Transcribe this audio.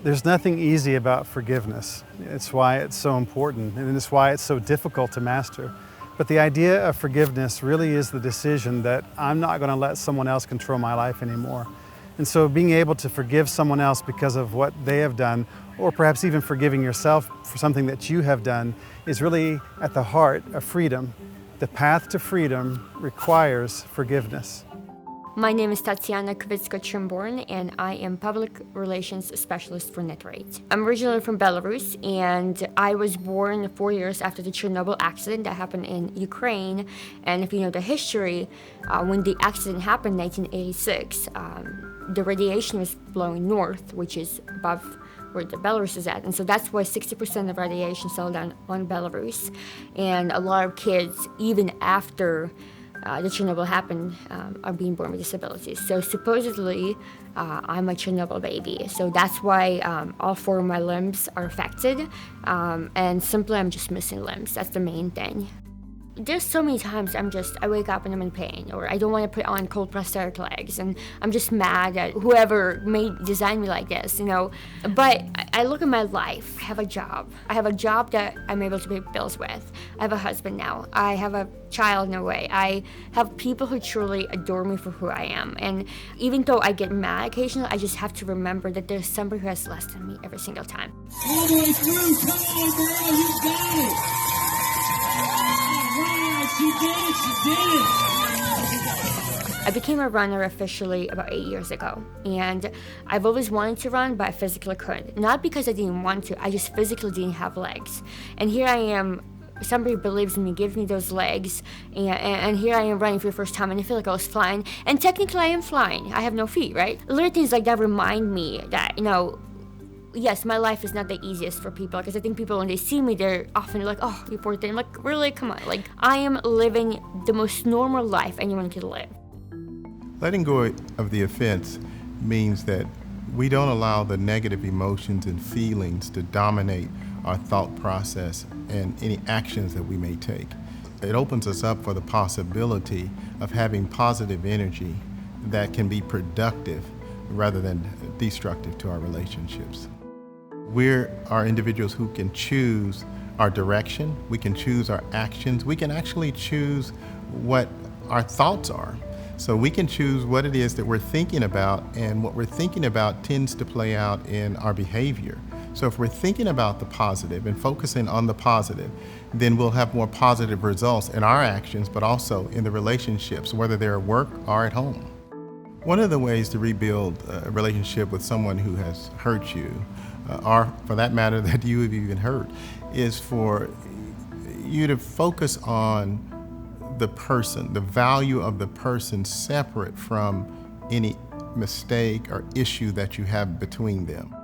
There's nothing easy about forgiveness. It's why it's so important, and it's why it's so difficult to master. But the idea of forgiveness really is the decision that I'm not going to let someone else control my life anymore. And so being able to forgive someone else because of what they have done, or perhaps even forgiving yourself for something that you have done, is really at the heart of freedom. The path to freedom requires forgiveness. My name is Tatiana Kvitska-Chimborn, and I am Public Relations Specialist for Netrate. I'm originally from Belarus, and I was born 4 years after the Chernobyl accident that happened in Ukraine. And if you know the history, when the accident happened in 1986, the radiation was blowing north, which is above where the Belarus is at. And so that's why 60% of radiation settled down on Belarus. And a lot of kids, even after the Chernobyl happened, are being born with disabilities. So supposedly, I'm a Chernobyl baby. So that's why all 4 of my limbs are affected. And simply, I'm just missing limbs. That's the main thing. There's so many times I wake up and I'm in pain, or I don't want to put on cold prosthetic legs, and I'm just mad at whoever designed me like this, you know. But I look at my life. I have a job. I have a job that I'm able to pay bills with. I have a husband now. I have a child in a way. I have people who truly adore me for who I am. And even though I get mad occasionally, I just have to remember that there's somebody who has less than me every single time. All the way through. Come on, girl. You got it. She did it! I became a runner officially about 8 years ago, and I've always wanted to run, but I physically couldn't. Not because I didn't want to, I just physically didn't have legs. And here I am, somebody believes in me, gives me those legs, and here I am running for the first time, and I feel like I was flying. And technically I am flying, I have no feet, right? Little things like that remind me that, you know, yes, my life is not the easiest for people, because I think people, when they see me, they're often like, oh, you poor thing. I'm like, really? Come on. Like, I am living the most normal life anyone could live. Letting go of the offense means that we don't allow the negative emotions and feelings to dominate our thought process and any actions that we may take. It opens us up for the possibility of having positive energy that can be productive rather than destructive to our relationships. We are individuals who can choose our direction, we can choose our actions, we can actually choose what our thoughts are. So we can choose what it is that we're thinking about, and what we're thinking about tends to play out in our behavior. So if we're thinking about the positive and focusing on the positive, then we'll have more positive results in our actions, but also in the relationships, whether they're at work or at home. One of the ways to rebuild a relationship with someone who has hurt you, or for that matter, that you have even hurt, is for you to focus on the person, the value of the person, separate from any mistake or issue that you have between them.